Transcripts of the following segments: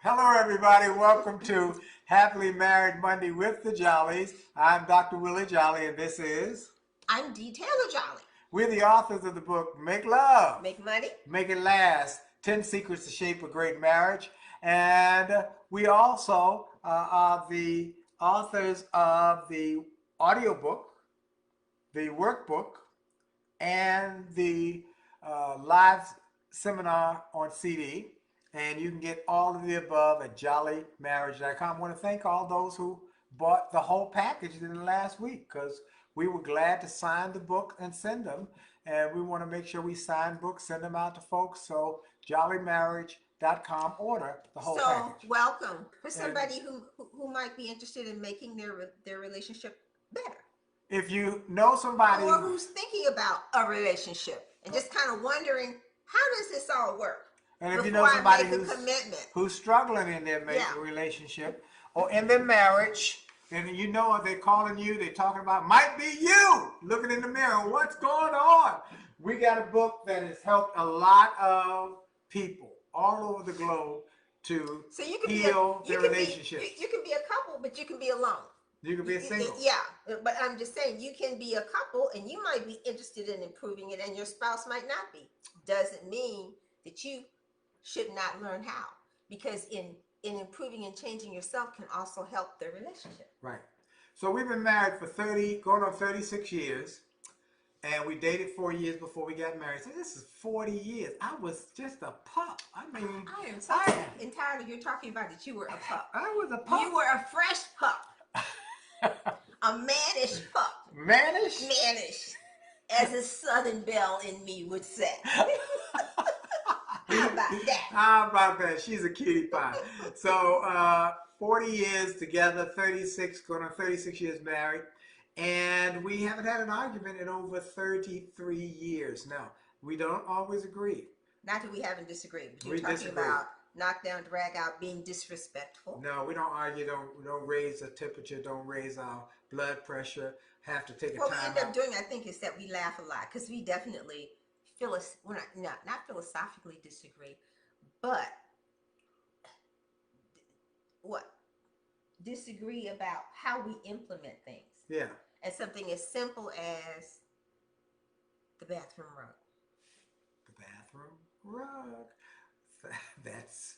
Hello, everybody. Welcome to Happily Married Monday with the Jollies. I'm Dr. Willie Jolley, and this is. I'm Dee Taylor-Jolley. We're the authors of the book Make Love, Make money. Make It Last 10 Secrets to Shape a Great Marriage. And we also are the authors of the audiobook, the workbook, and the live seminar on CD. And you can get all of the above at jollymarriage.com. I want to thank all those who bought the whole package in the last week because we were glad to sign the book and send them. And we want to make sure we sign books, send them out to folks. So jollymarriage.com, order the whole package. Welcome for somebody who might be interested in making their relationship better. If you know somebody, or who's thinking about a relationship and just kind of wondering, how does this all work? And if you know somebody who's struggling in their relationship or in their marriage, and you know they're calling you, they're talking about, might be you looking in the mirror, what's going on? We got a book that has helped a lot of people all over the globe to heal their relationships. You can be a couple, but you can be alone. You can be a single. Yeah, but I'm just saying, you can be a couple and you might be interested in improving it and your spouse might not be. Doesn't mean that you should not learn how, because in improving and changing yourself can also help their relationship. Right. So we've been married for going on 36 years, and we dated 4 years before we got married. So this is 40 years. I was just a pup. I mean, I am so entirely. You're talking about that you were a pup. I was a pup. You were a fresh pup. A mannish pup. Mannish? Mannish, as a Southern belle in me would say. How about that? How about that? She's a cutie pie. So 40 years together, 36, going on 36 years married. And we haven't had an argument in over 33 years. Now, we don't always agree. Not that we haven't disagreed, but you're talking about knock down, drag out, being disrespectful. No, we don't argue, don't raise the temperature, don't raise our blood pressure, have to take a time out. What we end up doing, I think, is that we laugh a lot because we definitely we're not philosophically disagree, but disagree about how we implement things. Yeah. And something as simple as the bathroom rug. The bathroom rug. That's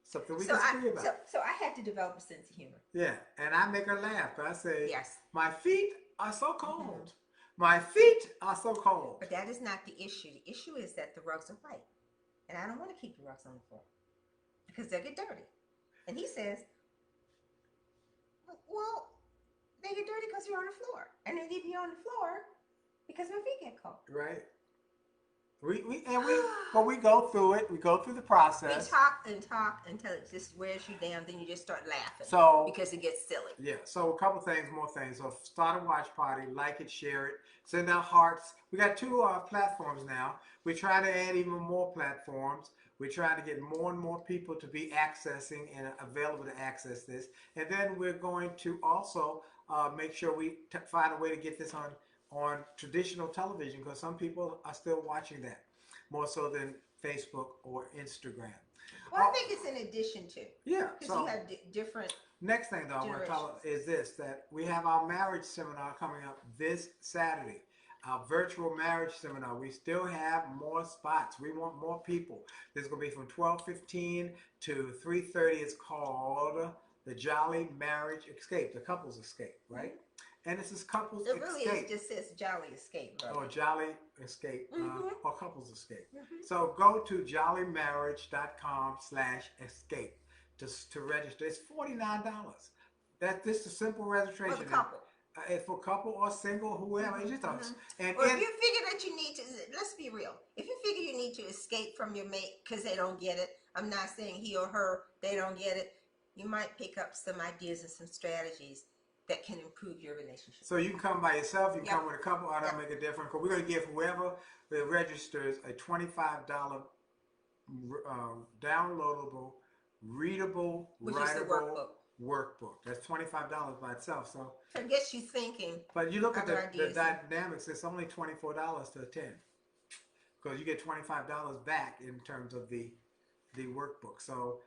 something we disagree about. So I had to develop a sense of humor. Yeah, and I make her laugh. I say, yes, my feet are so cold. Mm-hmm. My feet are so cold. But that is not the issue. The issue is that the rugs are white. And I don't want to keep the rugs on the floor because they'll get dirty. And he says, well, they get dirty because you're on the floor. And they leave you on the floor because my feet get cold. Right. But we go through it. We go through the process. We talk until it just wears you down. Then you just start laughing because it gets silly. Yeah. So a couple things, more things. So start a watch party, like it, share it, send out hearts. We got 2 platforms now. We're trying to add even more platforms. We're trying to get more and more people to be accessing and available to access this. And then we're going to also make sure we find a way to get this on traditional television, because some people are still watching that more so than Facebook or Instagram. Well, I think it's in addition to. Yeah. Because you have different. Next thing though I want to tell you is this, that we have our marriage seminar coming up this Saturday. Our virtual marriage seminar. We still have more spots. We want more people. This is going to be from 12:15 to 3:30. It's called the Jolly Marriage Escape, the Couples Escape, right? And this is Couples Escape. It really just says Jolly Escape. Right? Or Jolly Escape, or Couples Escape. So go to jollymarriage.com/escape to register. It's $49. This is a simple registration. For the couple. It's for couple or single, whoever. It's just us. And if you figure that you need to, let's be real. If you figure you need to escape from your mate because they don't get it, I'm not saying he or her, they don't get it. You might pick up some ideas and some strategies that can improve your relationship. So you can come by yourself, you can come with a couple, I don't make a difference. Because we're going to give whoever that registers a $25 downloadable, readable, writable workball. That's $25 by itself. So it gets you thinking. But you look at the dynamics, it's only $24 to attend. Because you get $25 back in terms of the workbook. So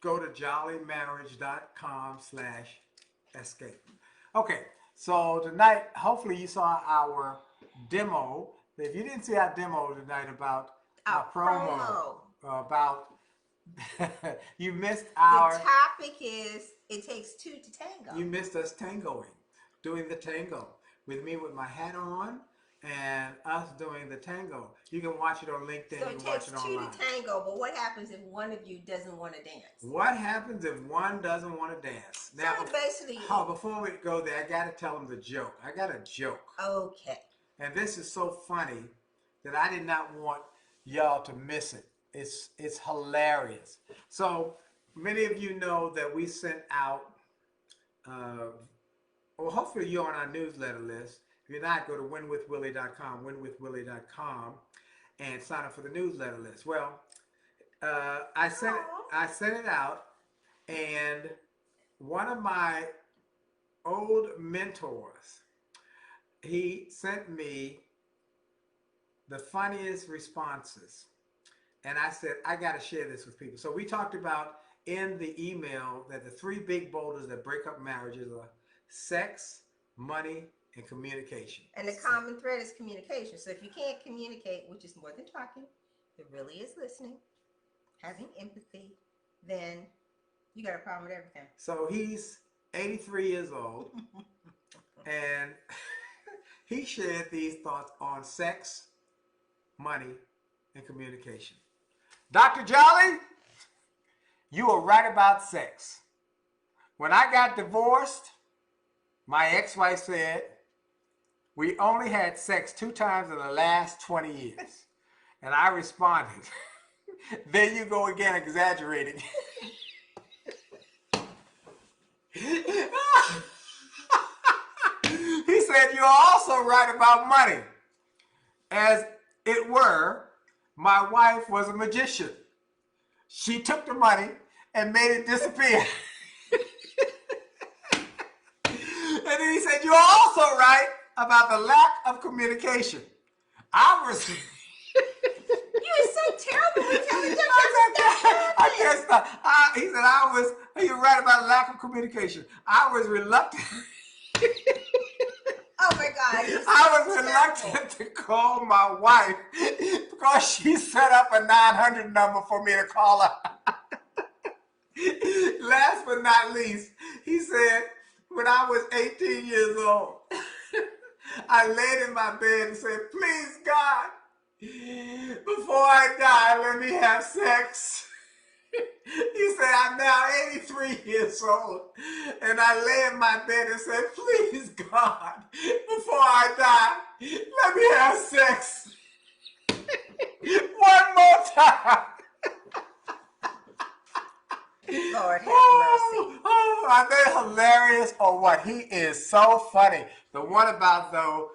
go to jollymarriage.com/escape. Okay, so tonight, hopefully you saw our demo. If you didn't see our demo tonight about our promo, about you missed our. The topic is it takes two to tango. You missed us tangoing, doing the tango with me with my hat on, and us doing the tango. You can watch it on LinkedIn. So you it can takes watch it two online. to tango, but what happens if one of you doesn't want to dance? What happens if one doesn't want to dance? Now, so basically, before we go there, I got to tell them the joke. I got a joke. Okay. And this is so funny that I did not want y'all to miss it. It's hilarious. So many of you know that we sent out, well, hopefully you're on our newsletter list. If you're not, go to winwithwillie.com, winwithwillie.com, and sign up for the newsletter list. Well, I sent it out, and one of my old mentors, he sent me the funniest responses. And I said, I got to share this with people. So we talked about in the email that the three big boulders that break up marriages are sex, money, and communication. And the common thread is communication. So if you can't communicate, which is more than talking, it really is listening, having empathy, then you got a problem with everything. So he's 83 years old, and he shared these thoughts on sex, money, and communication. Dr. Jolley, you were right about sex. When I got divorced, my ex-wife said, we only had sex 2 times in the last 20 years. And I responded, there you go again, exaggerating. He said, you're also right about money. As it were, my wife was a magician. She took the money and made it disappear. And then he said, you're also right about the lack of communication. I was... You are so terrible with telling jokes. I guess not. He said, you're right about lack of communication. I was reluctant. Oh my God. I was reluctant to call my wife because she set up a 900 number for me to call her. Last but not least, he said, when I was 18 years old, I laid in my bed and said, please, God, before I die, let me have sex. He said, I'm now 83 years old, and I lay in my bed and said, please, God, before I die, let me have sex. One more time. Lord have mercy. Oh, are they hilarious or what? He is so funny. The one about, though,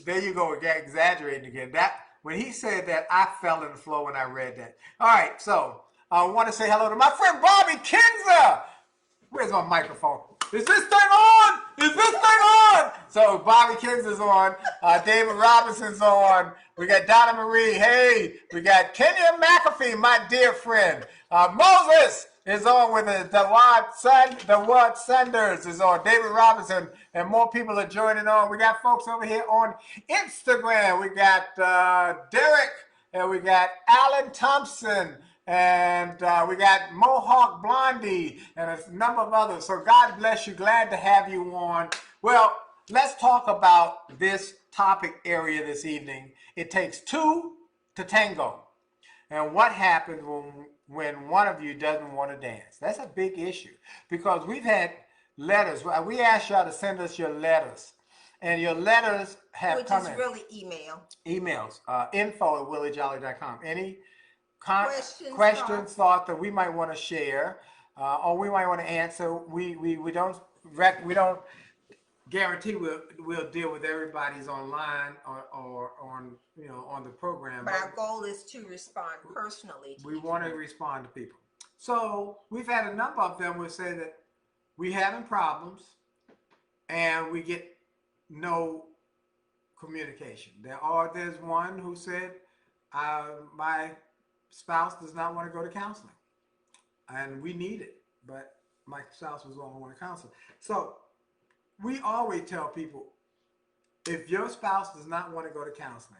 there you go again, exaggerating again. That when he said that, I fell on the floor when I read that. All right, so I want to say hello to my friend Bobby Kinzer. Where's my microphone? Is this thing on? Is this thing on? So Bobby Kinzer's on. David Robinson's on. We got Donna Marie. Hey, we got Kenya McAfee, my dear friend. Moses is on with us. The Ward Sanders is on. David Robinson and more people are joining on. We got folks over here on Instagram. We got Derek and we got Alan Thompson. And we got Mohawk Blondie and a number of others. So God bless you. Glad to have you on. Well, let's talk about this topic area this evening. It takes 2 to tango. And what happens when one of you doesn't want to dance? That's a big issue because we've had letters. We asked y'all to send us your letters. And your letters have come in. Which is really email. Emails. info@williejolly.com. Any questions, thoughts that we might want to share, or we might want to answer. We don't guarantee we'll deal with everybody's online or on on the program. But our goal is to respond personally. We want to respond to people. So we've had a number of them who say that we having problems and we get no communication. There's one who said my spouse does not want to go to counseling. and we need it. But my spouse was on one counselor. So we always tell people, if your spouse does not want to go to counseling,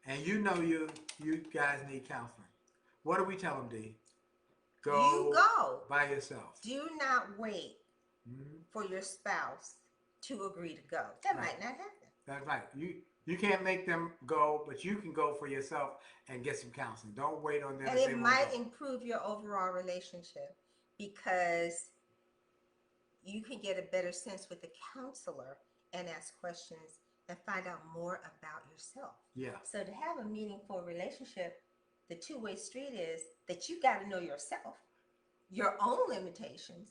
and you know you guys need counseling, what do we tell them, Dee? You go by yourself. Do not wait for your spouse to agree to go. That might not happen. That's right. You can't make them go, but you can go for yourself and get some counseling. Don't wait on them. And it might improve your overall relationship, because you can get a better sense with the counselor and ask questions and find out more about yourself. Yeah. So to have a meaningful relationship, the two-way street is that you got to know yourself, your own limitations.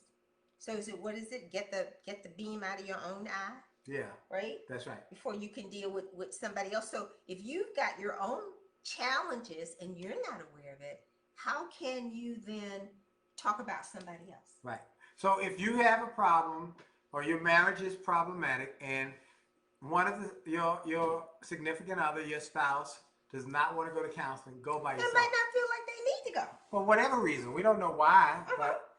So what is it? Get the beam out of your own eye. Yeah. Right? That's right. Before you can deal with somebody else. So if you've got your own challenges and you're not aware of it, how can you then talk about somebody else? Right. So if you have a problem, or your marriage is problematic, and one of your significant other, your spouse, does not want to go to counseling, go by yourself. They might not feel like they need to go. For whatever reason. We don't know why,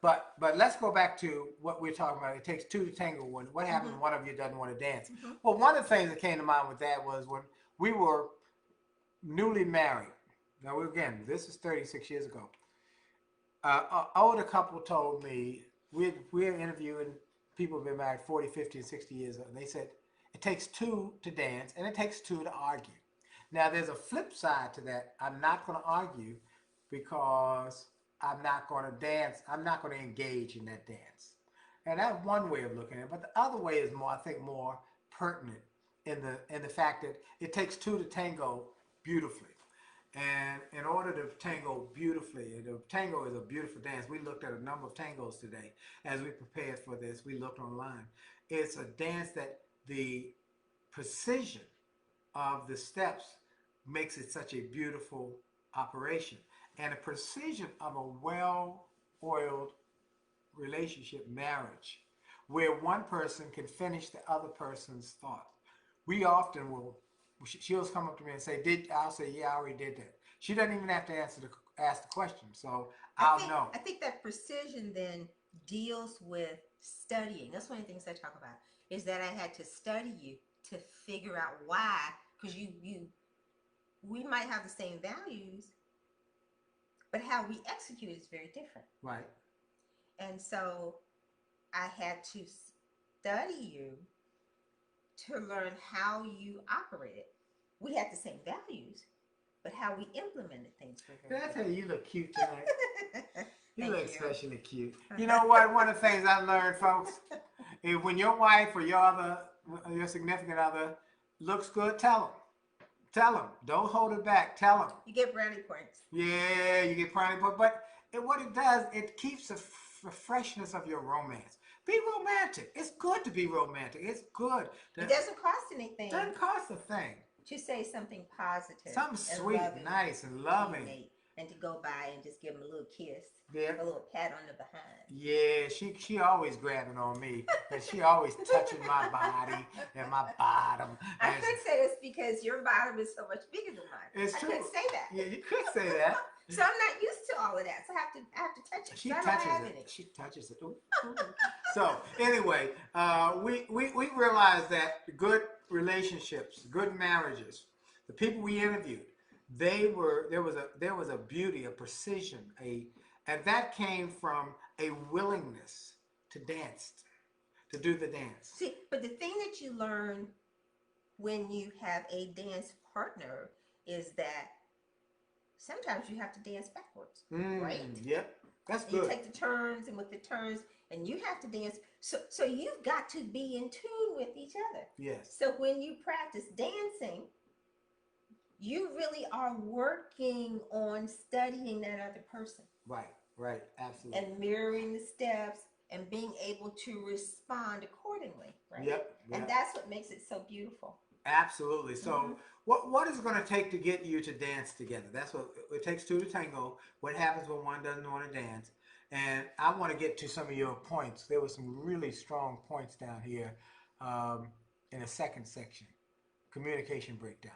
but let's go back to what we're talking about. It takes two to tango. What happens when one of you doesn't want to dance? Well, one of the things that came to mind with that was when we were newly married. Now, again, this is 36 years ago. An older couple told me, we're interviewing people who've been married 40, 50, and 60 years old, and they said, it takes two to dance, and it takes two to argue. Now, there's a flip side to that. I'm not going to argue because I'm not going to dance. I'm not going to engage in that dance. And that's one way of looking at it. But the other way is I think, more pertinent in the fact that it takes two to tango beautifully. And in order to tango beautifully, the tango is a beautiful dance. We looked at a number of tangos today as we prepared for this. We looked online. It's a dance that the precision of the steps makes it such a beautiful operation. And the precision of a well-oiled relationship, marriage, where one person can finish the other person's thought. We often will, she'll come up to me and say, I'll say, yeah, I already did that. She doesn't even have to ask the question, so I'll know. I think that precision then deals with studying. That's one of the things I talk about, is that I had to study you to figure out why, because we might have the same values, but how we execute is very different. Right. And so I had to study you to learn how you operated. We had the same values, but how we implemented things were very different. Did I tell you look cute tonight? You look especially cute. You know what? One of the things I learned, folks, is when your wife or your significant other looks good, tell them. Tell them. Don't hold it back. Tell them. You get brownie points. Yeah, you get brownie points. But what it does, it keeps the freshness of your romance. Be romantic. It's good to be romantic. It's good. It doesn't cost anything. It doesn't cost a thing. To say something positive. Something sweet, nice, and loving. And to go by and just give them a little kiss. Yeah. A little pat on the behind. Yeah, she always grabbing on me. And she always touching my body and my bottom. I could say this because your bottom is so much bigger than mine. It's true. I could say that. Yeah, you could say that. So I'm not used to all of that. So I have to touch it. She touches it. She touches it. Ooh. So anyway, we realized that good relationships, good marriages, the people we interviewed, there was a beauty, a precision, and that came from a willingness to dance, to do the dance. See, but the thing that you learn when you have a dance partner is that sometimes you have to dance backwards, right? Yep, that's good. You take the turns, and with the turns, and you have to dance. So you've got to be in tune with each other. Yes. So when you practice dancing, you really are working on studying that other person. Right, absolutely. And mirroring the steps and being able to respond accordingly, right? Yep. And that's what makes it so beautiful. Absolutely. So what is it going to take to get you to dance together? That's what it takes, two to tango. What happens when one doesn't want to dance? And I want to get to some of your points. There were some really strong points down here in the second section. Communication breakdown.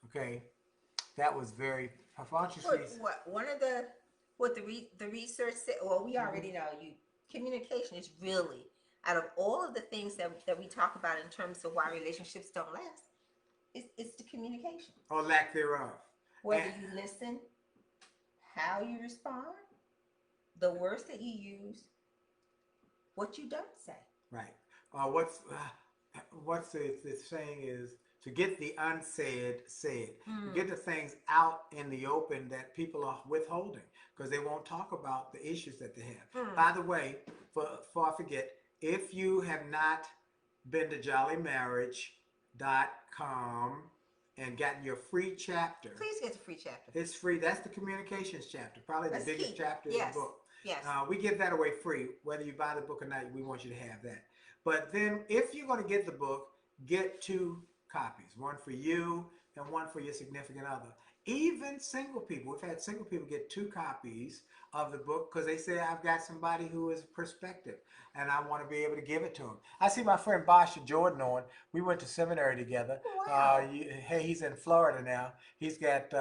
Okay? That was very... Why don't you see... One of the what the research said. Well, we already know communication is really, out of all of the things that we talk about in terms of why relationships don't last, it's the communication. Or lack thereof. Whether you listen, how you respond, the words that you use, what you don't say. Right. What's the saying is to get the unsaid said. Get the things out in the open that people are withholding because they won't talk about the issues that they have. By the way, before I forget, if you have not been to jollymarriage.com and gotten your free chapter, please get the free chapter. It's free. That's the communications chapter, probably the biggest chapter in the book. Yes. We give that away free. Whether you buy the book or not, we want you to have that. But then if you're going to get the book, get 2 copies. One for you and one for your significant other. Even single people. We've had single people get 2 copies of the book because they say, I've got somebody who is perspective and I want to be able to give it to them. I see my friend Basha Jordan on. We went to seminary together. Wow. He's in Florida now. He's got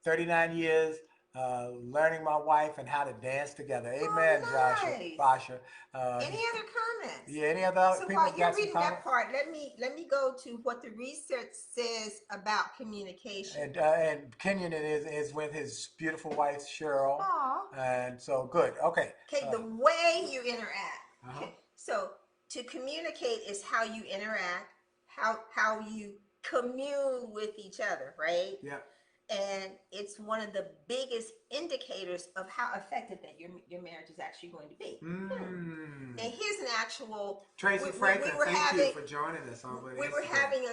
39 years learning my wife and how to dance together. Amen, nice. Basha. Any other comments? Yeah, any other so people while you're got reading some that part, let me go to what the research says about communication. And Kenyon is with his beautiful wife Cheryl. Aww. And so good. Okay. Okay, the way you interact. Okay. So to communicate is how you interact, how you commune with each other, right? Yeah. And it's one of the biggest indicators of how effective that your marriage is actually going to be. And here's an actual Tracy Franklin, thank you for joining us on We were having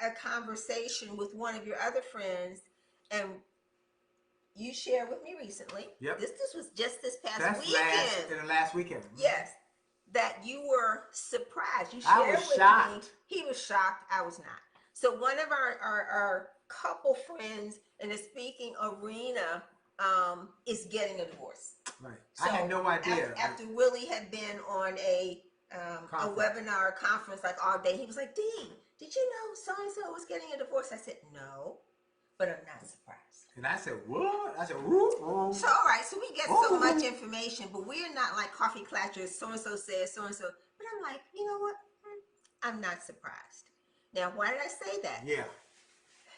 a conversation with one of your other friends, and you shared with me recently. Yep. This was just this past weekend. Last weekend. Yes. That you were surprised. You shared with shocked. Me. He was shocked. I was not. So one of our couple friends in the speaking arena is getting a divorce. Right. So I had no idea. After Willie had been on a webinar conference like all day, he was like, Dee, did you know so-and-so was getting a divorce? I said, no, but I'm not surprised. And I said, what? I said, woo. So, all right, so we get so much information, but we're not like coffee clatchers, so-and-so says so-and-so. But I'm like, you know what? I'm not surprised. Now, why did I say that? Yeah.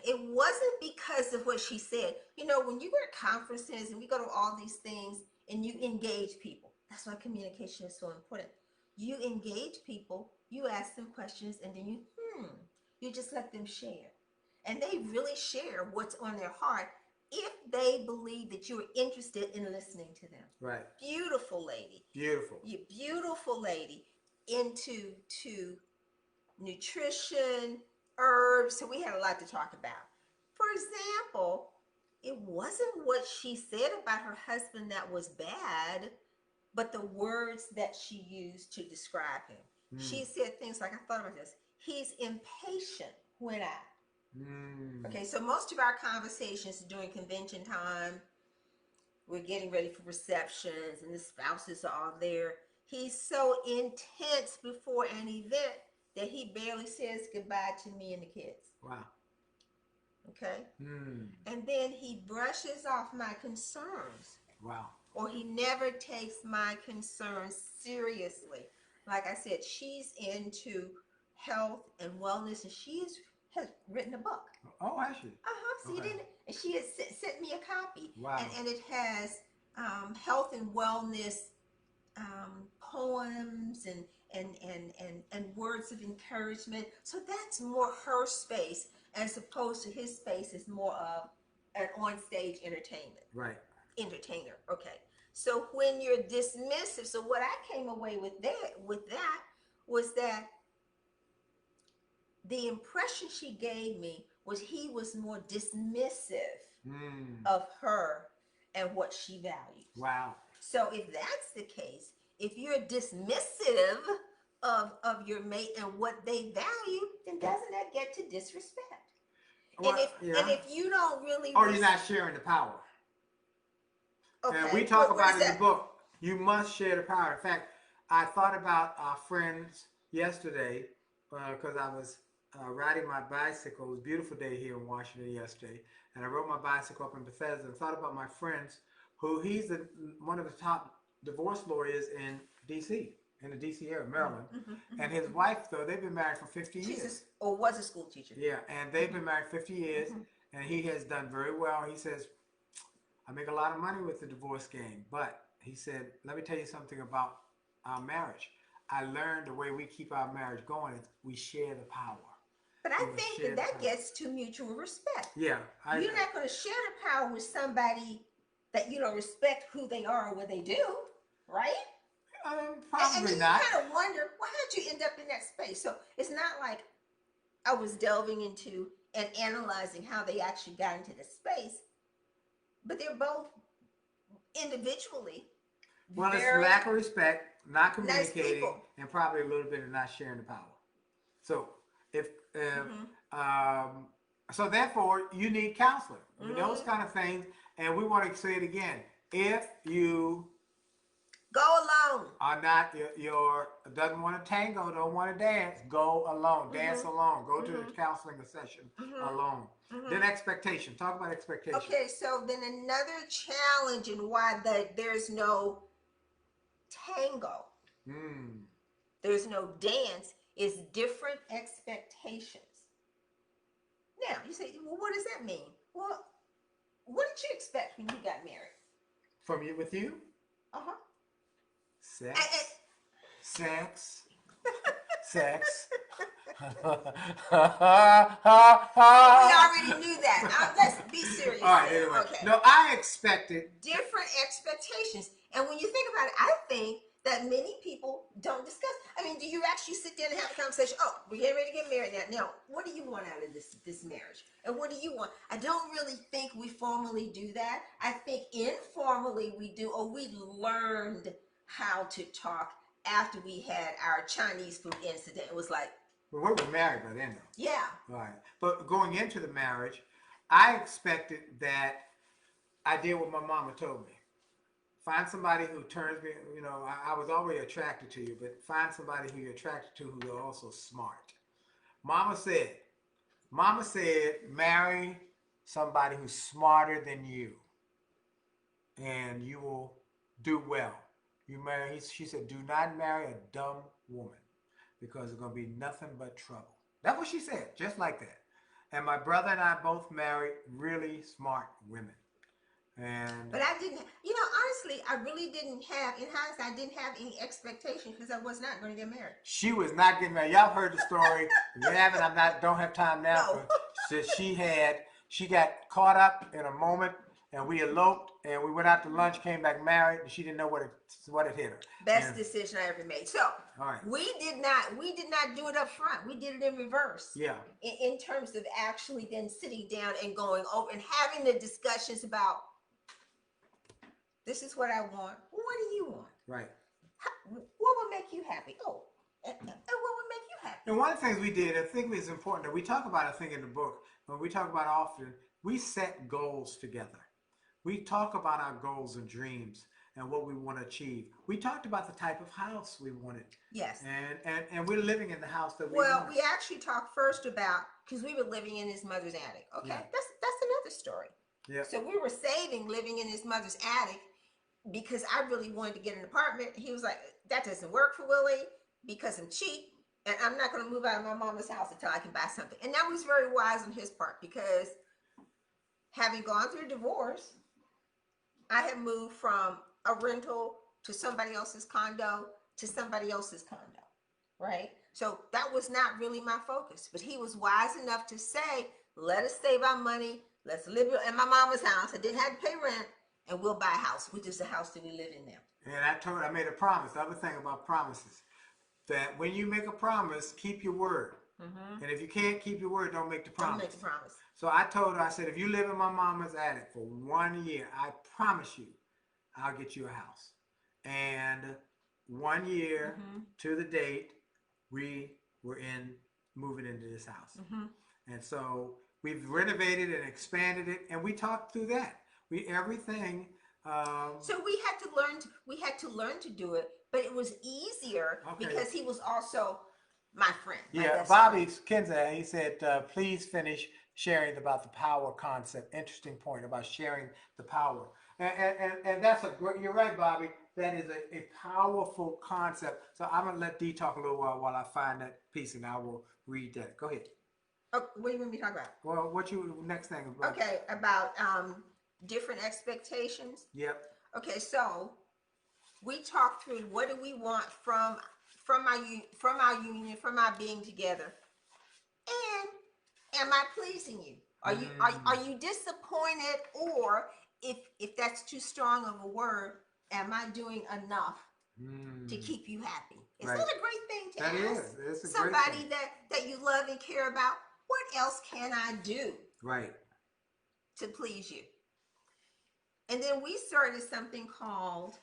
It wasn't because of what she said. You know, when you go to conferences and we go to all these things and you engage people, that's why communication is so important. You engage people, you ask them questions, and then you just let them share. And they really share what's on their heart if they believe that you're interested in listening to them. Right. Beautiful lady. Beautiful. You beautiful lady into nutrition, herbs. So we had a lot to talk about. For example, it wasn't what she said about her husband that was bad, but the words that she used to describe him. She said things like, I thought about this. He's impatient when I. Okay, so most of our conversations during convention time, we're getting ready for receptions and the spouses are all there. He's so intense before an event that he barely says goodbye to me and the kids. Wow. Okay? And then he brushes off my concerns. Wow. Or he never takes my concerns seriously. Like I said, she's into health and wellness, and has written a book. Oh, actually. So you didn't, and she has sent me a copy. Wow. And it has health and wellness poems and words of encouragement. So that's more her space as opposed to his space is more of an on-stage entertainment. Right. Entertainer. Okay. So when you're dismissive, so what I came away with that was that the impression she gave me was he was more dismissive of her and what she values. Wow. So if that's the case, if you're dismissive of your mate and what they value, then doesn't that get to disrespect? Well, and if you don't really... Or you're not sharing the power. Okay. And we talk about it in the book. You must share the power. In fact, I thought about our friends yesterday because I was riding my bicycle. It was a beautiful day here in Washington yesterday. And I rode my bicycle up in Bethesda and thought about my friends he's one of the top divorce lawyers in D.C., in the D.C. area, Maryland. And his wife, though, they've been married for 50 years. Or was a school teacher. Yeah, and they've been married 50 years, and he has done very well. He says, I make a lot of money with the divorce game, but he said, let me tell you something about our marriage. I learned the way we keep our marriage going is we share the power. But I think that gets to mutual respect. Yeah. You're not going to share the power with somebody that you don't respect who they are or what they do, right? Probably and not. You kind of wonder, well, how'd you end up in that space? So it's not like I was delving into and analyzing how they actually got into the space, but they're both individually. Well, it's lack of respect, not nice communicating, people. and probably a little bit of not sharing the power. So so therefore you need counseling. Those kind of things, and we want to say it again. If you go alone, are not doesn't want to tango, don't want to dance, go alone, dance alone, go to the counseling session alone. Then expectation. Talk about expectation. Okay, so then another challenge in why there's no tango, there's no dance, is different expectations. Now, you say, well, what does that mean? Well, what did you expect when you got married? From you, with you? Uh-huh. Sex. Sex. Sex. We already knew that. Now, let's be serious. All right, anyway. Okay. No, I expected different expectations. And when you think about it, I think that many people don't discuss. I mean, do you actually sit down and have a conversation? Oh, we're getting ready to get married now. Now, what do you want out of this marriage? And what do you want? I don't really think we formally do that. I think informally we do, or we learned how to talk after we had our Chinese food incident. It was like, well, we were married by then, though. yeah. All right. But going into the marriage, I expected that I did what my mama told me. Find somebody who turns me, I was already attracted to you, but find somebody who you're attracted to who are also smart. Mama said, marry somebody who's smarter than you, and you will do well. She said, do not marry a dumb woman, because it's going to be nothing but trouble. That's what she said, just like that. And my brother and I both married really smart women. But I didn't, honestly, I really didn't have, in hindsight, I didn't have any expectation because I was not going to get married. She was not getting married. Y'all heard the story. If you haven't, don't have time now. No. But she got caught up in a moment, and we eloped, and we went out to lunch, came back married, and she didn't know what it hit her. Best decision I ever made. So all right. we did not do it up front. We did it in reverse. Yeah. In terms of actually then sitting down and going over and having the discussions about, this is what I want. What do you want? Right. What will make you happy? Oh, and what will make you happy? And one of the things we did, I think it's important that we talk about, I think in the book, when we talk about often, we set goals together. We talk about our goals and dreams and what we want to achieve. We talked about the type of house we wanted. Yes. And we're living in the house that we want. want. We actually talked first about, because we were living in his mother's attic. Okay, yeah. That's another story. Yeah. So we were saving living in his mother's attic because I really wanted to get an apartment. He was like, that doesn't work for Willie because I'm cheap and I'm not going to move out of my mama's house until I can buy something. And that was very wise on his part, because having gone through a divorce, I had moved from a rental to somebody else's condo to somebody else's condo, right? So that was not really my focus, but he was wise enough to say, let us save our money. Let's live in my mama's house. I didn't have to pay rent, and we'll buy a house, which is the house that we live in now. And I made a promise. The other thing about promises, that when you make a promise, keep your word. Mm-hmm. And if you can't keep your word, don't make the promise. Don't make the promise. So I told her, I said, if you live in my mama's attic for 1 year, I promise you, I'll get you a house. And 1 year to the date, we were moving into this house. Mm-hmm. And so we've renovated and expanded it, and we talked through that. Everything. So we had to learn to do it, but it was easier because he was also my friend. Yeah, Bobby Kinza, he said, please finish sharing about the power concept. Interesting point about sharing the power. And that's a great, you're right, Bobby. That is a powerful concept. So I'm going to let Dee talk a little while I find that piece and I will read that. Go ahead. Oh, what do you want me to talk about? Well, what you, next thing? About? Okay, about different expectations. Yep. Okay, so we talked through what do we want from our union, from our being together, and am I pleasing you? Are you disappointed, or if that's too strong of a word, am I doing enough to keep you happy? Is that a great thing to ask? That is. It's a somebody great thing. that you love and care about. What else can I do? Right. To please you. And then we started something called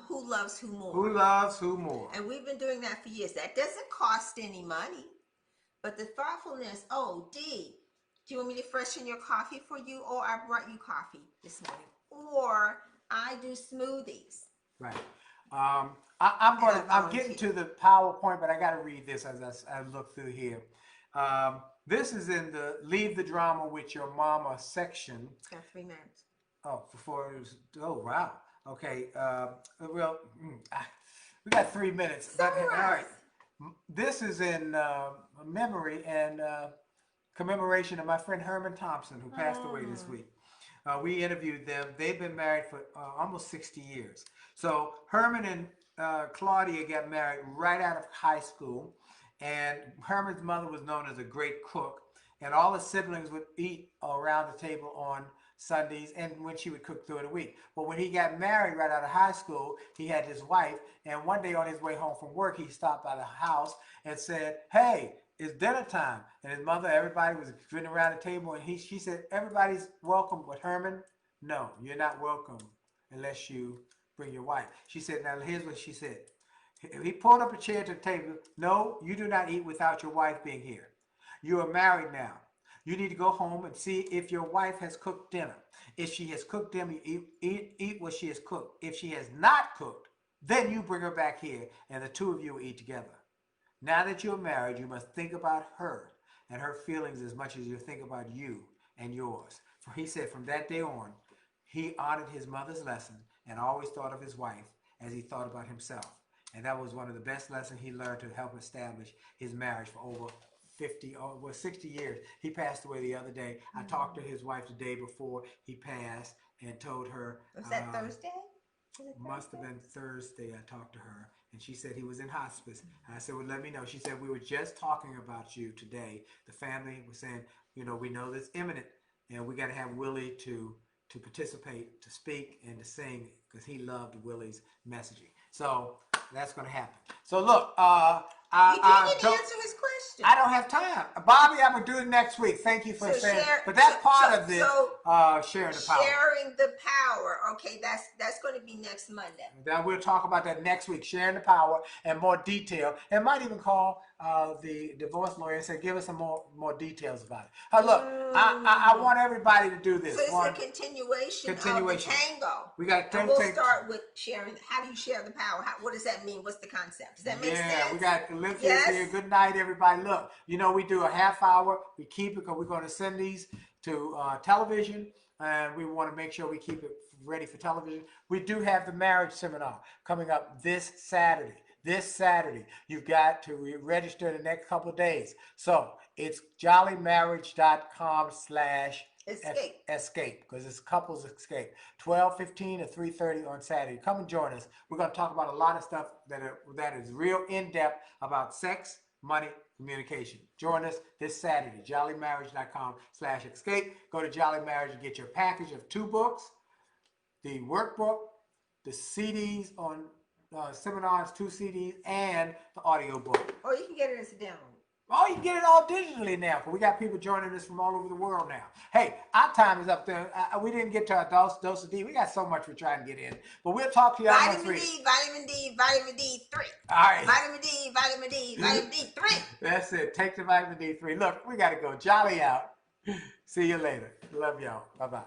Who Loves Who More. Who Loves Who More. And we've been doing that for years. That doesn't cost any money. But the thoughtfulness, oh, Dee, do you want me to freshen your coffee for you? Or I brought you coffee this morning. Or I do smoothies. Right. I'm getting to the PowerPoint, but I got to read this as I look through here. This is in the Leave the Drama with Your Mama section. Got 3 minutes. Oh, oh, wow. Okay. Well, we got 3 minutes. But, all right. This is in memory and commemoration of my friend Herman Thompson, who passed away this week. We interviewed them. They've been married for almost 60 years. So Herman and Claudia got married right out of high school. And Herman's mother was known as a great cook. And all his siblings would eat around the table on Sundays and when she would cook through the week. But when he got married right out of high school, he had his wife. And one day on his way home from work, he stopped by the house and said, "Hey, it's dinner time." And his mother, everybody was sitting around the table. And she said, "Everybody's welcome, but Herman, no, you're not welcome unless you bring your wife." She said, now here's what she said. He pulled up a chair to the table. "No, you do not eat without your wife being here. You are married now. You need to go home and see if your wife has cooked dinner. If she has cooked dinner, you eat what she has cooked. If she has not cooked, then you bring her back here and the two of you will eat together. Now that you're married, you must think about her and her feelings as much as you think about you and yours." For he said from that day on, he honored his mother's lesson and always thought of his wife as he thought about himself. And that was one of the best lessons he learned to help establish his marriage for over 60 years. He passed away the other day. I talked to his wife the day before he passed and told her. Was that Thursday? Must have been Thursday. I talked to her and she said he was in hospice. And I said, "Well, let me know." She said, "We were just talking about you today. The family was saying, we know this imminent and we got to have Willie to participate, to speak, and to sing because he loved Willie's messaging." So that's going to happen. So look, you didn't answer his question. I don't have time. Bobby, I'm going to do it next week. Thank you for saying. But that's part of this, sharing the power. Sharing the power. Okay, that's going to be next Monday. Then we'll talk about that next week, sharing the power and more detail. And might even call the divorce lawyer and say, "Give us some more details about it." Look, I want everybody to do this. So it's a continuation of the tango. We got to we'll start with sharing. How do you share the power? What does that mean? What's the concept? Does that make sense? Yeah, we got Olympians here. Good night, everybody. Look, we do a half hour. We keep it because we're going to send these to television, and we want to make sure we keep it ready for television. We do have the marriage seminar coming up this Saturday. You've got to register in the next couple of days. So it's jollymarriage.com/escape because it's couples escape. 12:15 to 3:30 on Saturday. Come and join us. We're going to talk about a lot of stuff that is real in-depth about sex, money, communication. Join us this Saturday, jollymarriage.com/escape. Go to Jolly Marriage and get your package of 2 books, the workbook, the CDs on seminars, 2 CDs, and the audio book. Or you can get it as a download. Oh, you can get it all digitally now. We got people joining us from all over the world now. Hey, our time is up there. We didn't get to our dose of D. We got so much we're trying to get in. But we'll talk to you all next week. Vitamin D, vitamin D3. All right. Vitamin D, vitamin D3. That's it. Take the vitamin D3. Look, we got to go. Jolly out. See you later. Love y'all. Bye-bye.